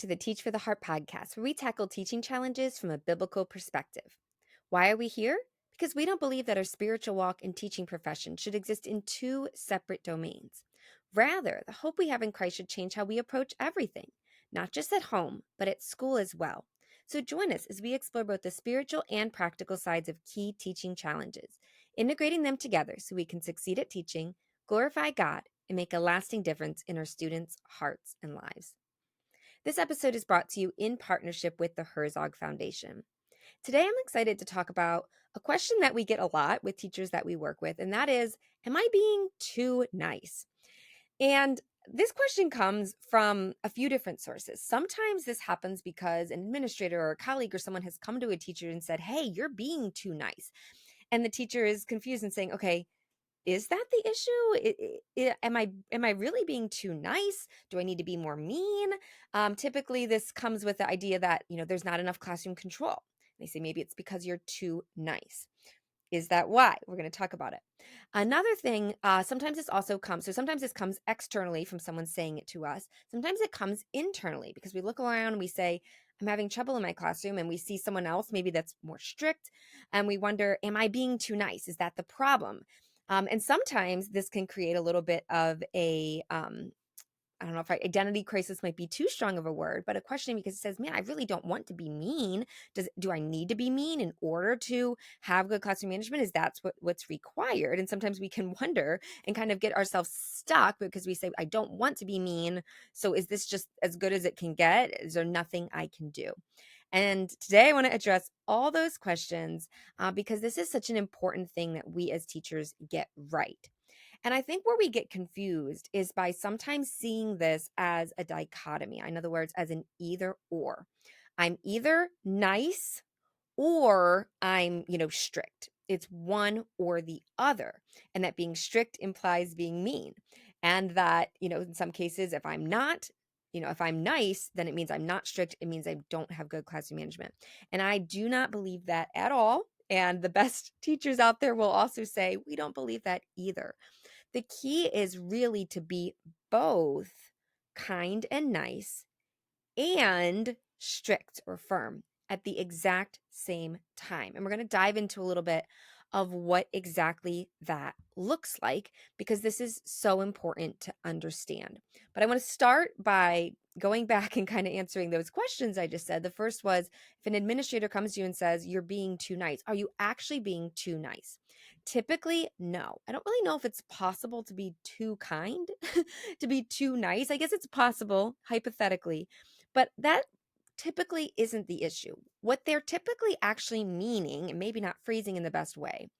to the Teach for the Heart podcast, where we tackle teaching challenges from a biblical perspective. Why are we here? Because we don't believe that our spiritual walk and teaching profession should exist in two separate domains. Rather, the hope we have in Christ should change how we approach everything, not just at home, but at school as well. So join us as we explore both the spiritual and practical sides of key teaching challenges, integrating them together so we can succeed at teaching, glorify God, and make a lasting difference in our students' hearts and lives. This episode is brought to you in partnership with the Herzog Foundation. Today, I'm excited to talk about a question that we get a lot with teachers that we work with, and that is, am I being too nice? And this question comes from a few different sources. Sometimes this happens because an administrator or a colleague or someone has come to a teacher and said, hey, you're being too nice. And the teacher is confused and saying, okay, is that the issue? Am I really being too nice? Do I need to be more mean? Typically, this comes with the idea that there's not enough classroom control. They say maybe it's because you're too nice. Is that why? We're going to talk about it. Another thing, sometimes this also comes. So sometimes this comes externally from someone saying it to us. Sometimes it comes internally because we look around and we say, I'm having trouble in my classroom, and we see someone else maybe that's more strict, and we wonder, am I being too nice? Is that the problem? And sometimes this can create a little bit of a I don't know if identity crisis might be too strong of a word, but a question because it says, man, I really don't want to be mean. Do I need to be mean in order to have good classroom management? Is that's what's required? And sometimes we can wonder and kind of get ourselves stuck because we say, I don't want to be mean. So is this just as good as it can get? Is there nothing I can do? And today I want to address all those questions because this is such an important thing that we as teachers get right. And I think where we get confused is by sometimes seeing this as a dichotomy. In other words, as an either or. I'm either nice or I'm, strict. It's one or the other. And that being strict implies being mean. And that, in some cases, if I'm nice, then it means I'm not strict. It means I don't have good classroom management. And I do not believe that at all. And the best teachers out there will also say, we don't believe that either. The key is really to be both kind and nice and strict or firm at the exact same time. And we're going to dive into a little bit of what exactly that looks like because this is so important to understand. But I want to start by going back and kind of answering those questions I just said. The first was, if an administrator comes to you and says, you're being too nice, are you actually being too nice? Typically, no. I don't really know if it's possible to be too kind, to be too nice. I guess it's possible, hypothetically, but that typically isn't the issue. What they're typically actually meaning, and maybe not phrasing in the best way,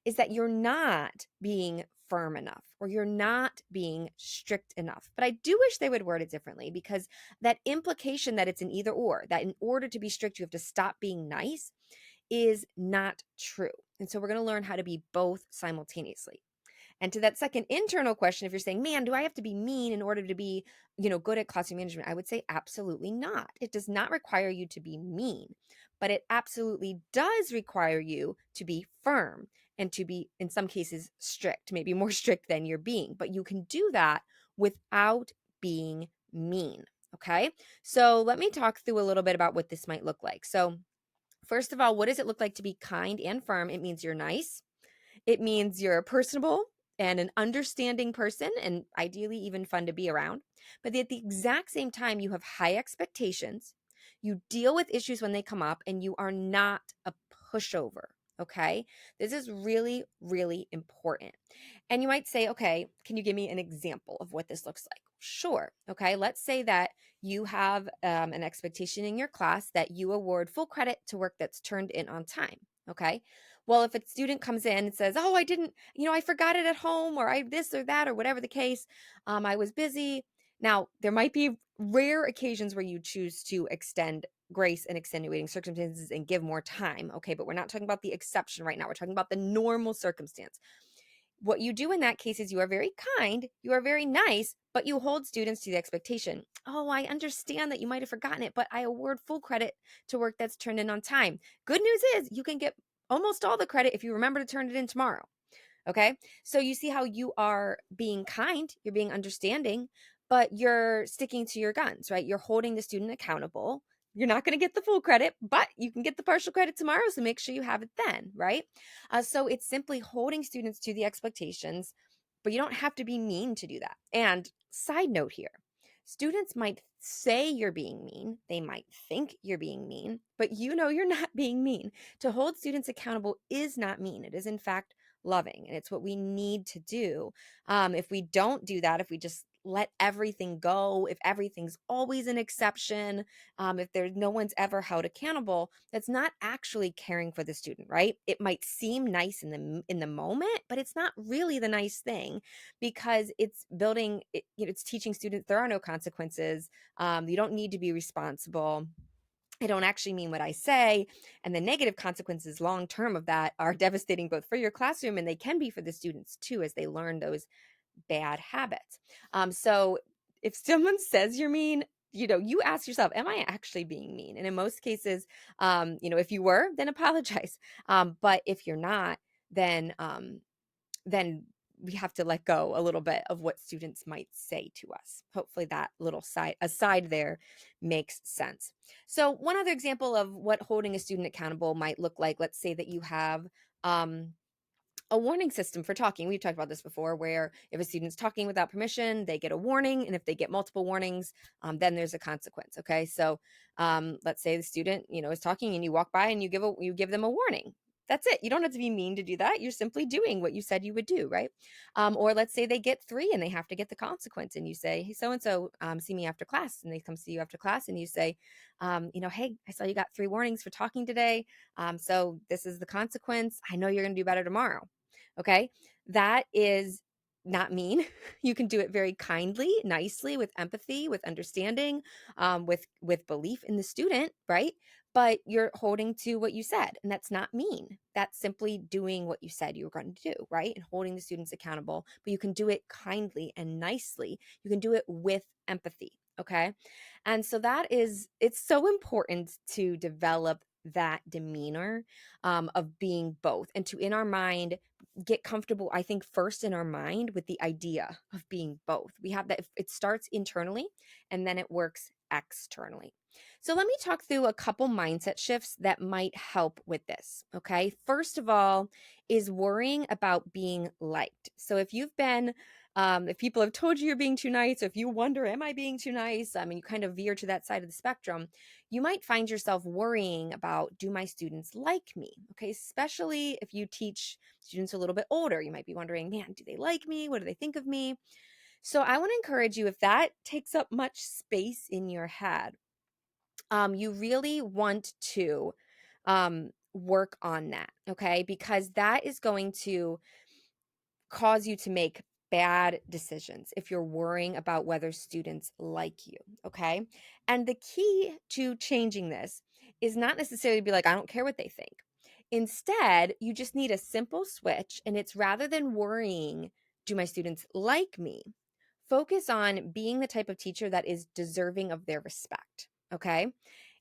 is that you're not being firm enough or you're not being strict enough. But I do wish they would word it differently because that implication that it's an either or, that in order to be strict, you have to stop being nice, is not true. And so we're going to learn how to be both simultaneously. And to that second internal question, if you're saying, man, do I have to be mean in order to be, good at classroom management? I would say absolutely not. It does not require you to be mean, but it absolutely does require you to be firm and to be, in some cases, strict, maybe more strict than you're being. But you can do that without being mean. Okay. So let me talk through a little bit about what this might look like. So, first of all, what does it look like to be kind and firm? It means you're nice. It means you're personable and an understanding person, and ideally even fun to be around. But at the exact same time, you have high expectations. You deal with issues when they come up, and you are not a pushover. Okay. This is really, really important. And you might say, okay, can you give me an example of what this looks like? Sure. Okay. Let's say that you have an expectation in your class that you award full credit to work that's turned in on time. Okay. Well, if a student comes in and says, oh, I didn't, I forgot it at home, or I this or that, or whatever the case, I was busy. Now, there might be rare occasions where you choose to extend grace and extenuating circumstances and give more time. Okay. But we're not talking about the exception right now. We're talking about the normal circumstance. What you do in that case is you are very kind, you are very nice, but you hold students to the expectation. Oh, I understand that you might have forgotten it, but I award full credit to work that's turned in on time. Good news is you can get almost all the credit if you remember to turn it in tomorrow. Okay. So you see how you are being kind, you're being understanding, but you're sticking to your guns, right? You're holding the student accountable. You're not going to get the full credit, but you can get the partial credit tomorrow. So make sure you have it then, right? So it's simply holding students to the expectations, but you don't have to be mean to do that. And side note here, students might say you're being mean. They might think you're being mean, but you know you're not being mean. To hold students accountable is not mean. It is, in fact, loving. And it's what we need to do. If we don't do that, if we just let everything go, if everything's always an exception, if there's no one's ever held accountable, that's not actually caring for the student, right? It might seem nice in the moment, but it's not really the nice thing because it's building, it's teaching students there are no consequences. You don't need to be responsible. I don't actually mean what I say. And the negative consequences long term of that are devastating both for your classroom and they can be for the students too as they learn those bad habits. So if someone says you're mean, you ask yourself, am I actually being mean? And in most cases, if you were, then apologize. But if you're not, then we have to let go a little bit of what students might say to us. Hopefully that little aside there makes sense. So one other example of what holding a student accountable might look like, let's say that you have a warning system for talking. We've talked about this before, where if a student's talking without permission, they get a warning. And if they get multiple warnings, then there's a consequence. Okay. So let's say the student, is talking and you walk by and you give them a warning. That's it. You don't have to be mean to do that. You're simply doing what you said you would do, right? Or let's say they get 3 and they have to get the consequence, and you say, "Hey, so and so, see me after class," and they come see you after class, and you say, "Hey, I saw you got 3 warnings for talking today. So this is the consequence. I know you're going to do better tomorrow." Okay. That is not mean. You can do it very kindly, nicely, with empathy, with understanding, with belief in the student, right? But you're holding to what you said, and that's not mean. That's simply doing what you said you were going to do, right? And holding the students accountable. But you can do it kindly and nicely. You can do it with empathy. Okay. And so it's so important to develop that demeanor of being both and to in our mind get comfortable, I think, first in our mind with the idea of being both. We have that, it starts internally and then it works externally. So let me talk through a couple mindset shifts that might help with this. Okay. First of all, is worrying about being liked. So if people have told you you're being too nice, or if you wonder, am I being too nice? I mean, you kind of veer to that side of the spectrum. You might find yourself worrying about, do my students like me? Okay. Especially if you teach students a little bit older, you might be wondering, man, do they like me? What do they think of me? So I want to encourage you, if that takes up much space in your head, you really want to work on that, okay? Because that is going to cause you to make bad decisions if you're worrying about whether students like you, okay? And the key to changing this is not necessarily to be like, I don't care what they think. Instead, you just need a simple switch, and it's rather than worrying, do my students like me? Focus on being the type of teacher that is deserving of their respect, okay?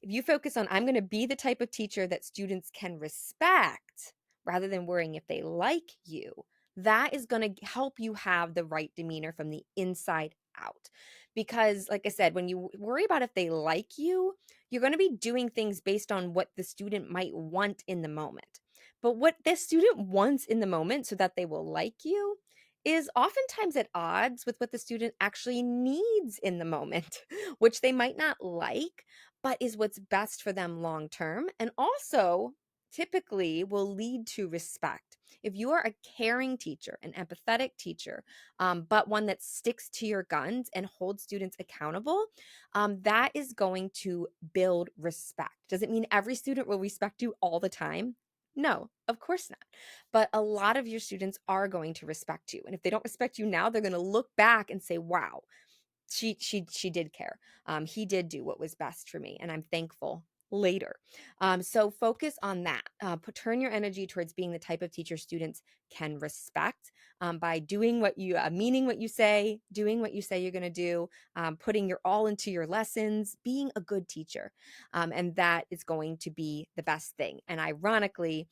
If you focus on, I'm going to be the type of teacher that students can respect rather than worrying if they like you, that is going to help you have the right demeanor from the inside out. Because, like I said, when you worry about if they like you, you're going to be doing things based on what the student might want in the moment. But what the student wants in the moment so that they will like you is oftentimes at odds with what the student actually needs in the moment, which they might not like, but is what's best for them long term. And also, typically will lead to respect. If you are a caring teacher, an empathetic teacher, but one that sticks to your guns and holds students accountable, that is going to build respect. Does it mean every student will respect you all the time? No, of course not. But a lot of your students are going to respect you. And if they don't respect you now, they're going to look back and say, wow, she did care. He did do what was best for me, and I'm thankful later. So focus on that. Turn your energy towards being the type of teacher students can respect, by doing meaning what you say, doing what you say you're going to do, putting your all into your lessons, being a good teacher. And that is going to be the best thing. And ironically,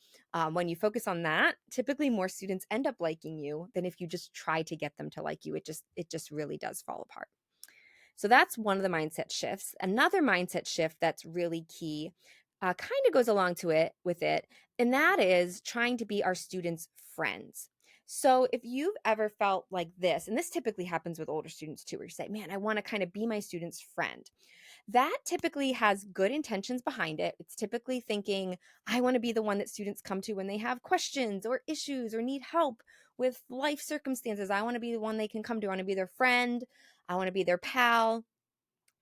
when you focus on that, typically more students end up liking you than if you just try to get them to like you. It just really does fall apart. So that's one of the mindset shifts. Another mindset shift that's really key kind of goes along to it with it, and that is trying to be our students' friends. So if you've ever felt like this, and this typically happens with older students too, where you say, man, I want to kind of be my student's friend. That typically has good intentions behind it. It's typically thinking, I want to be the one that students come to when they have questions or issues or need help with life circumstances. I want to be the one they can come to. I want to be their friend. I want to be their pal.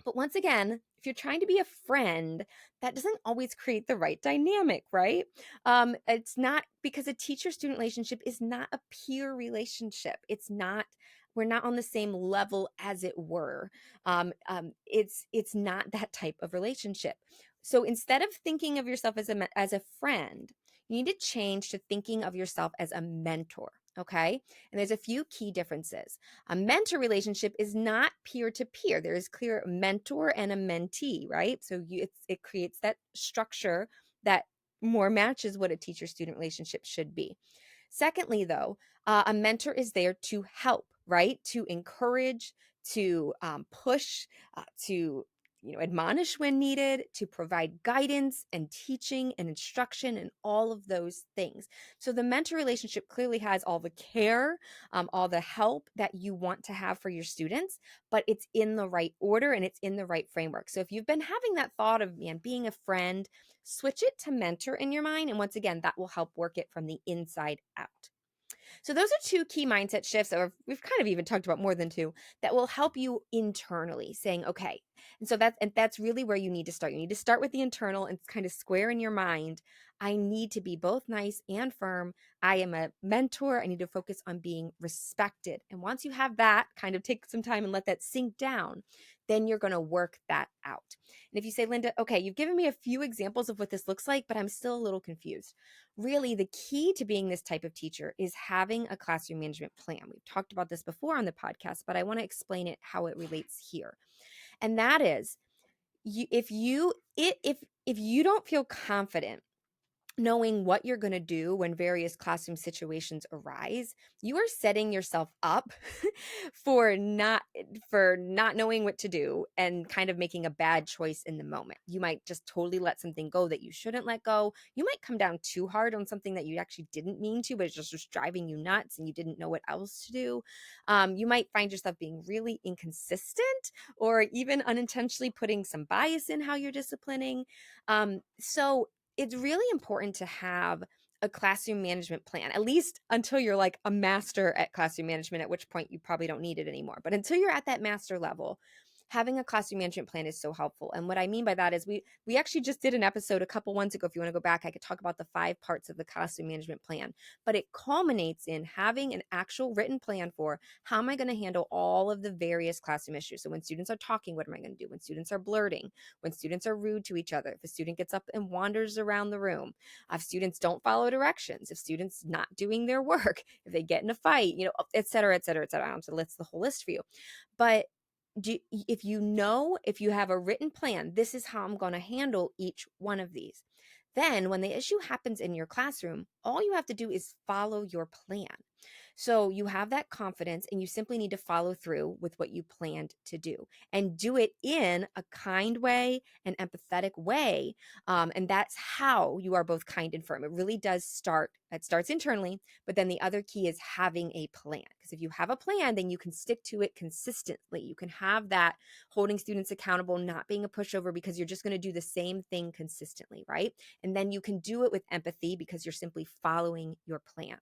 But once again, if you're trying to be a friend, that doesn't always create the right dynamic, right? It's not, because a teacher student relationship is not a peer relationship. It's not, we're not on the same level, as it were. It's not that type of relationship. So instead of thinking of yourself as a friend, you need to change to thinking of yourself as a mentor. Okay. And there's a few key differences. A mentor relationship is not peer to peer. There is clear mentor and a mentee, right? So it creates that structure that more matches what a teacher student relationship should be. Secondly, though, a mentor is there to help, right? To encourage, to push, to admonish when needed, to provide guidance and teaching and instruction and all of those things. So the mentor relationship clearly has all the care, all the help that you want to have for your students, but it's in the right order and it's in the right framework. So if you've been having that thought of, man, being a friend, switch it to mentor in your mind. And once again, that will help work it from the inside out. So those are two key mindset shifts, or we've kind of even talked about more than two, that will help you internally, saying, okay. And that's really where you need to start. You need to start with the internal and kind of square in your mind, I need to be both nice and firm. I am a mentor. I need to focus on being respected. And once you have that, kind of take some time and let that sink down, then you're going to work that out. And if you say, Linda, okay, you've given me a few examples of what this looks like, but I'm still a little confused. Really, the key to being this type of teacher is having a classroom management plan. We've talked about this before on the podcast, but I want to explain it how it relates here. And that is, if you don't feel confident knowing what you're going to do when various classroom situations arise, you are setting yourself up for not knowing what to do and kind of making a bad choice in the moment. You might just totally let something go that you shouldn't let go. You might come down too hard on something that you actually didn't mean to, but it's just driving you nuts and you didn't know what else to do. You might find yourself being really inconsistent or even unintentionally putting some bias in how you're disciplining. So it's really important to have a classroom management plan, at least until you're like a master at classroom management, at which point you probably don't need it anymore. But until you're at that master level, having a classroom management plan is so helpful. And what I mean by that is we actually just did an episode a couple months ago. If you want to go back, I could talk about the 5 parts of the classroom management plan, but it culminates in having an actual written plan for, how am I going to handle all of the various classroom issues? So when students are talking, what am I going to do? When students are blurting, when students are rude to each other, if a student gets up and wanders around the room, if students don't follow directions, if students not doing their work, if they get in a fight, et cetera, et cetera, et cetera. I don't have to list the whole list for you. But if you have a written plan, this is how I'm going to handle each one of these. Then when the issue happens in your classroom, all you have to do is follow your plan. So you have that confidence and you simply need to follow through with what you planned to do and do it in a kind way, an empathetic way. And that's how you are both kind and firm. It starts internally, but then the other key is having a plan. Because if you have a plan, then you can stick to it consistently. You can have that holding students accountable, not being a pushover, because you're just going to do the same thing consistently, right? And then you can do it with empathy because you're simply following your plan.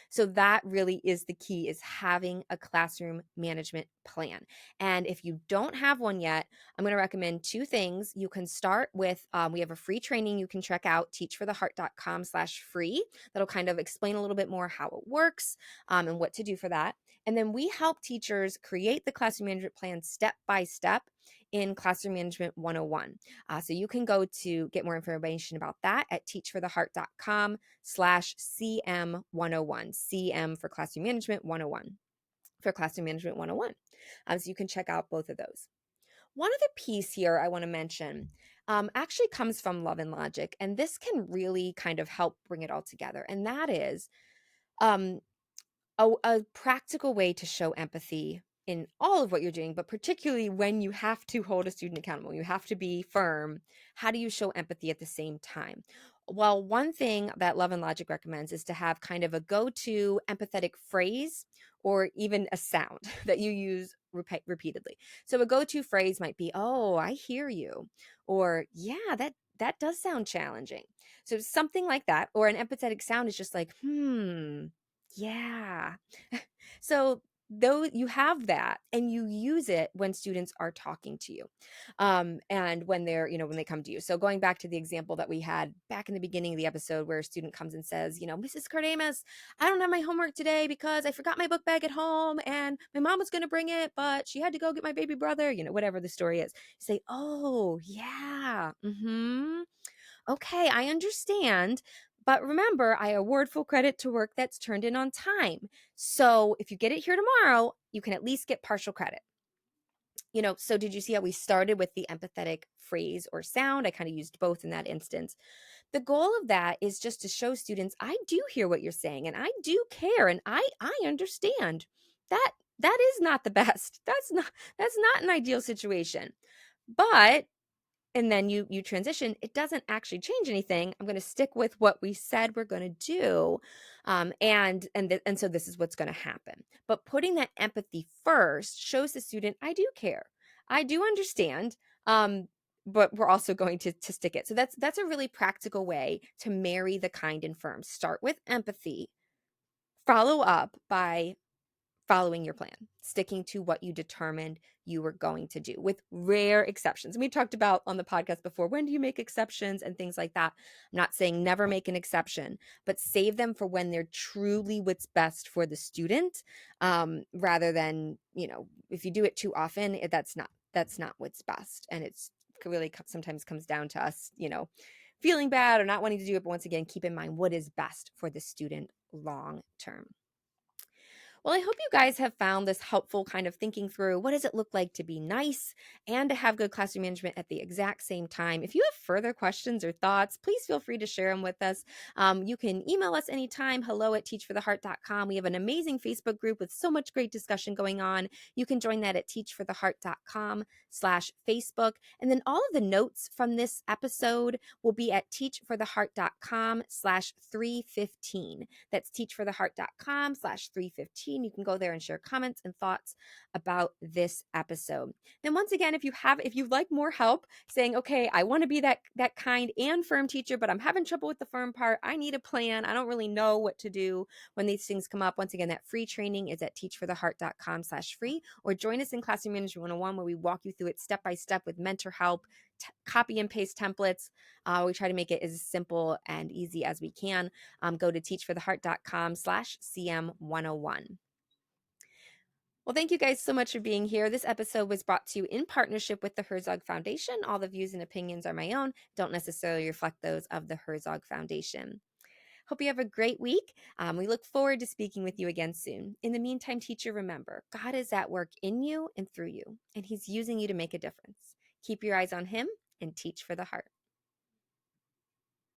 So that really is the key, is having a classroom management plan. And if you don't have one yet, I'm going to recommend 2 things. You can start with, we have a free training you can check out, teachfortheheart.com/free. That'll kind of explain a little bit more how it works and what to do for that. And then we help teachers create the classroom management plan step by step in Classroom Management 101. So you can go to get more information about that at teachfortheheart.com/CM101. CM for Classroom Management 101 for Classroom Management 101. So you can check out both of those. One other piece here I want to mention actually comes from Love and Logic, and this can really kind of help bring it all together. And that is a practical way to show empathy in all of what you're doing, but particularly when you have to hold a student accountable, you have to be firm. How do you show empathy at the same time? Well, one thing that Love and Logic recommends is to have kind of a go-to empathetic phrase or even a sound that you use repeatedly. So a go-to phrase might be, "Oh, I hear you," or "Yeah, that does sound challenging." So something like that, or an empathetic sound is just like, "Hmm, yeah." So though you have that and you use it when students are talking to you, and when they're, when they come to you. So going back to the example that we had back in the beginning of the episode where a student comes and says, "Mrs. Cardamus, I don't have my homework today because I forgot my book bag at home and my mom was going to bring it, but she had to go get my baby brother," whatever the story is. Say, "Oh yeah, okay, I understand. But remember, I award full credit to work that's turned in on time. So if you get it here tomorrow, you can at least get partial credit." So did you see how we started with the empathetic phrase or sound? I kind of used both in that instance. The goal of that is just to show students, I do hear what you're saying and I do care and I understand. That that is not the best. That's not an ideal situation. But and then you transition, it doesn't actually change anything. I'm going to stick with what we said we're going to do, and so this is what's going to happen. But putting that empathy first shows the student, I do care, I do understand, but we're also going to stick it. So that's a really practical way to marry the kind and firm. Start with empathy, follow up by following your plan, sticking to what you determined you were going to do, with rare exceptions. And we talked about on the podcast before, when do you make exceptions and things like that. I'm not saying never make an exception, but save them for when they're truly what's best for the student, rather than, if you do it too often, that's not what's best. And it's really sometimes comes down to us, feeling bad or not wanting to do it. But once again, keep in mind what is best for the student long term. Well, I hope you guys have found this helpful, kind of thinking through what does it look like to be nice and to have good classroom management at the exact same time. If you have further questions or thoughts, please feel free to share them with us. You can email us anytime, hello@teachfortheheart.com. We have an amazing Facebook group with so much great discussion going on. You can join that at teachfortheheart.com/Facebook. And then all of the notes from this episode will be at teachfortheheart.com/315. That's teachfortheheart.com/315. You can go there and share comments and thoughts about this episode. Then once again, if you'd like more help saying, okay, I want to be that kind and firm teacher, but I'm having trouble with the firm part. I need a plan. I don't really know what to do when these things come up. Once again, that free training is at teachfortheheart.com/free, or join us in Classroom Management 101 where we walk you through it step by step with mentor help, copy and paste templates. We try to make it as simple and easy as we can. Go to teachfortheheart.com/CM101. Well, thank you guys so much for being here. This episode was brought to you in partnership with the Herzog Foundation. All the views and opinions are my own, don't necessarily reflect those of the Herzog Foundation. Hope you have a great week. We look forward to speaking with you again soon. In the meantime, teacher, remember, God is at work in you and through you, and He's using you to make a difference. Keep your eyes on Him and teach for the heart.